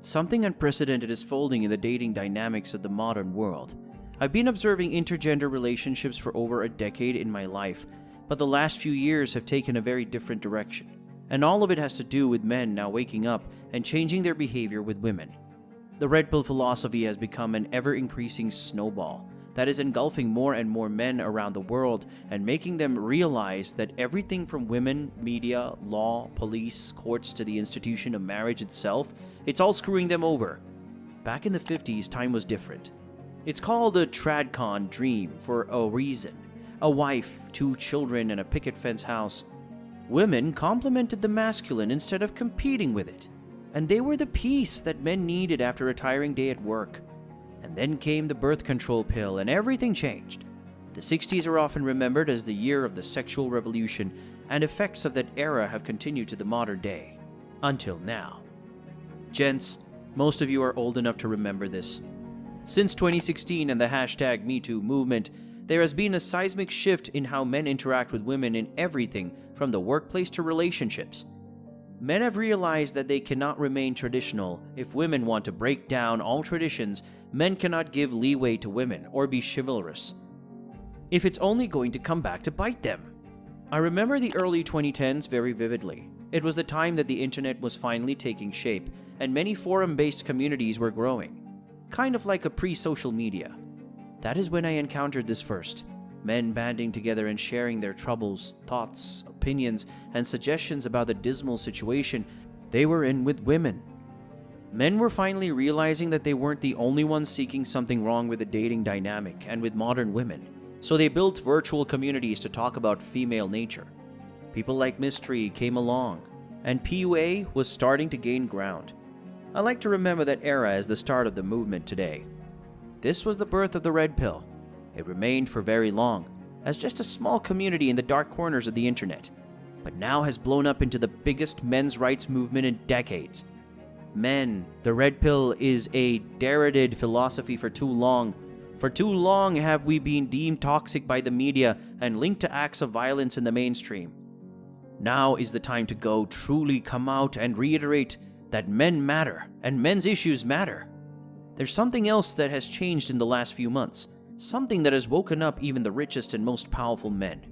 Something unprecedented is folding in the dating dynamics of the modern world. I've been observing intergender relationships for over a decade in my life, but the last few years have taken a very different direction. And all of it has to do with men now waking up and changing their behavior with women. The red pill philosophy has become an ever-increasing snowball that is engulfing more and more men around the world and making them realize that everything from women, media, law, police, courts to the institution of marriage itself, it's all screwing them over. Back in the 50s, time was different. It's called a tradcon dream for a reason. A wife, 2 children, and a picket fence house. Women complemented the masculine instead of competing with it. And they were the peace that men needed after a tiring day at work. And then came the birth control pill and everything changed. The 60s are often remembered as the year of the sexual revolution, and effects of that era have continued to the modern day. Until now. Gents, most of you are old enough to remember this. Since 2016 and the hashtag #MeToo movement, there has been a seismic shift in how men interact with women in everything from the workplace to relationships. Men have realized that they cannot remain traditional. If women want to break down all traditions, men cannot give leeway to women or be chivalrous, if it's only going to come back to bite them. I remember the early 2010s very vividly. It was the time that the internet was finally taking shape, and many forum-based communities were growing, kind of like a pre-social media. That is when I encountered this first. Men banding together and sharing their troubles, thoughts, opinions, and suggestions about the dismal situation they were in with women. Men were finally realizing that they weren't the only ones seeking something wrong with the dating dynamic and with modern women. So they built virtual communities to talk about female nature. People like Mystery came along, and PUA was starting to gain ground. I like to remember that era as the start of the movement today. This was the birth of the red pill. It remained for very long, as just a small community in the dark corners of the internet, but now has blown up into the biggest men's rights movement in decades. Men, the red pill is a derided philosophy for too long. For too long have we been deemed toxic by the media and linked to acts of violence in the mainstream. Now is the time to go truly come out and reiterate that men matter and men's issues matter. There's something else that has changed in the last few months. Something that has woken up even the richest and most powerful men.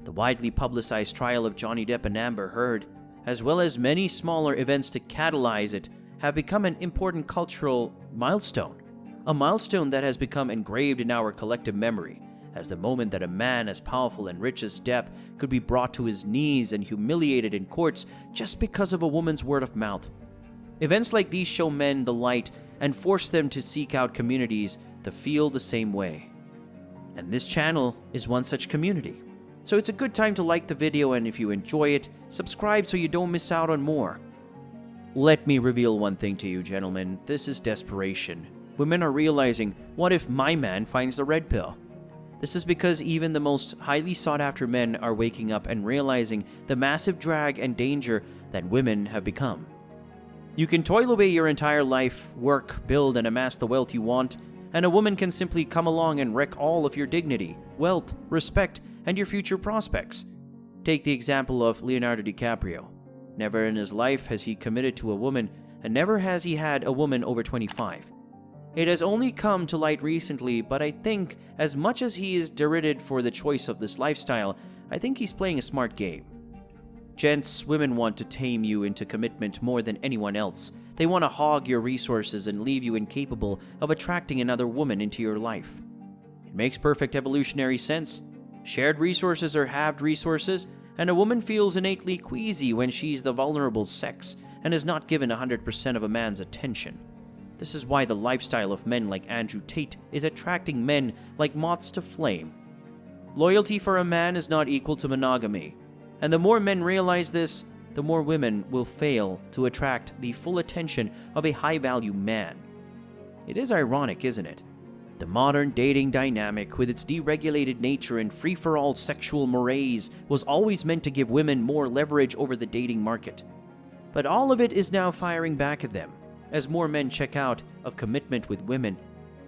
The widely publicized trial of Johnny Depp and Amber Heard, as well as many smaller events to catalyze it, have become an important cultural milestone. A milestone that has become engraved in our collective memory, as the moment that a man as powerful and rich as Depp could be brought to his knees and humiliated in courts just because of a woman's word of mouth. Events like these show men the light and force them to seek out communities to feel the same way. And this channel is one such community. So it's a good time to like the video, and if you enjoy it, subscribe so you don't miss out on more. Let me reveal one thing to you, gentlemen. This is desperation. Women are realizing, what if my man finds the red pill? This is because even the most highly sought after men are waking up and realizing the massive drag and danger that women have become. You can toil away your entire life, work, build, and amass the wealth you want, and a woman can simply come along and wreck all of your dignity, wealth, respect, and your future prospects. Take the example of Leonardo DiCaprio. Never in his life has he committed to a woman, and never has he had a woman over 25. It has only come to light recently, but I think as much as he is derided for the choice of this lifestyle, I think he's playing a smart game. Gents, women want to tame you into commitment more than anyone else. They want to hog your resources and leave you incapable of attracting another woman into your life. It makes perfect evolutionary sense. Shared resources are halved resources, and a woman feels innately queasy when she's the vulnerable sex and is not given 100% of a man's attention. This is why the lifestyle of men like Andrew Tate is attracting men like moths to flame. Loyalty for a man is not equal to monogamy, and the more men realize this, the more women will fail to attract the full attention of a high-value man. It is ironic, isn't it? The modern dating dynamic, with its deregulated nature and free-for-all sexual mores, was always meant to give women more leverage over the dating market. But all of it is now firing back at them, as more men check out of commitment with women.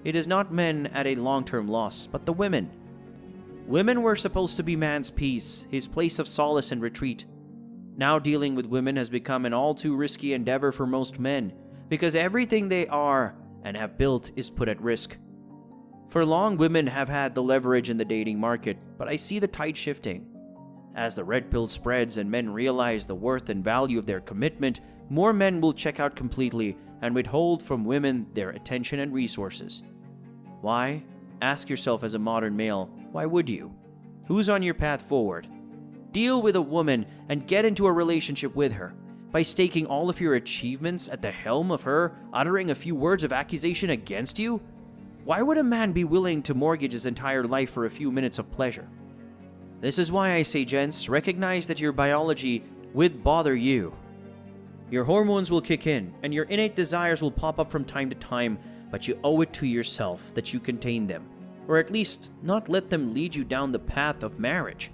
It is not men at a long-term loss, but the women. Women were supposed to be man's peace, his place of solace and retreat. Now dealing with women has become an all too risky endeavor for most men. because everything they are and have built is put at risk. For long, women have had the leverage in the dating market, but I see the tide shifting. As the red pill spreads and men realize the worth and value of their commitment, more men will check out completely and withhold from women their attention and resources. Why? Ask yourself as a modern male, why would you? Who's on your path forward? Deal with a woman and get into a relationship with her. By staking all of your achievements at the helm of her, uttering a few words of accusation against you? Why would a man be willing to mortgage his entire life for a few minutes of pleasure? This is why I say, gents, recognize that your biology would bother you. Your hormones will kick in, and your innate desires will pop up from time to time, but you owe it to yourself that you contain them, or at least not let them lead you down the path of marriage.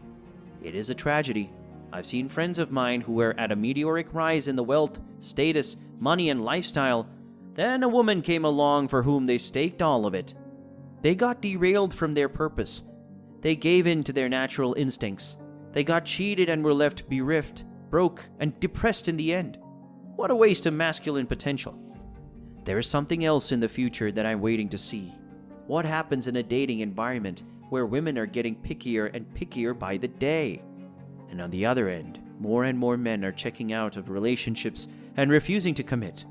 It is a tragedy. I've seen friends of mine who were at a meteoric rise in the wealth, status, money, and lifestyle. Then a woman came along for whom they staked all of it. They got derailed from their purpose. They gave in to their natural instincts. They got cheated and were left bereft, broke, and depressed in the end. What a waste of masculine potential. There is something else in the future that I'm waiting to see. What happens in a dating environment where women are getting pickier and pickier by the day? And on the other end, more and more men are checking out of relationships and refusing to commit.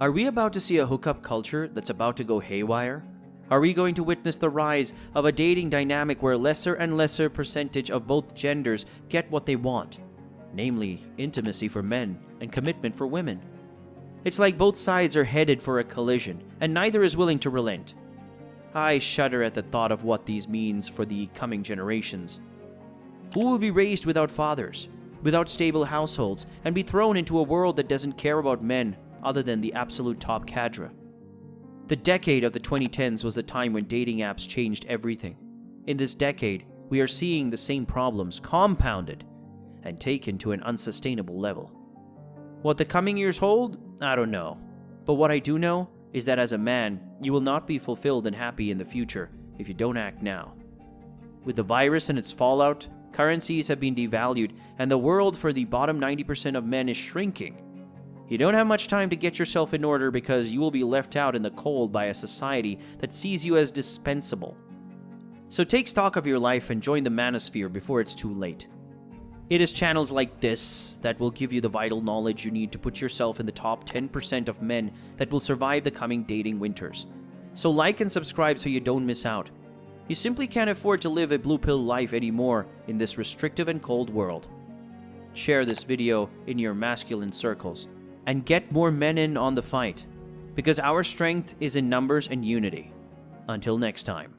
Are we about to see a hookup culture that's about to go haywire? Are we going to witness the rise of a dating dynamic where lesser and lesser percentage of both genders get what they want, namely intimacy for men and commitment for women? It's like both sides are headed for a collision, and neither is willing to relent. I shudder at the thought of what these means for the coming generations. Who will be raised without fathers, without stable households, and be thrown into a world that doesn't care about men other than the absolute top cadre? The decade of the 2010s was the time when dating apps changed everything. In this decade, we are seeing the same problems compounded and taken to an unsustainable level. What the coming years hold, I don't know. But what I do know is that as a man, you will not be fulfilled and happy in the future if you don't act now. With the virus and its fallout, currencies have been devalued, and the world for the bottom 90% of men is shrinking. You don't have much time to get yourself in order because you will be left out in the cold by a society that sees you as dispensable. So take stock of your life and join the manosphere before it's too late. It is channels like this that will give you the vital knowledge you need to put yourself in the top 10% of men that will survive the coming dating winters. So like and subscribe so you don't miss out. You simply can't afford to live a blue pill life anymore in this restrictive and cold world. Share this video in your masculine circles and get more men in on the fight, because our strength is in numbers and unity. Until next time.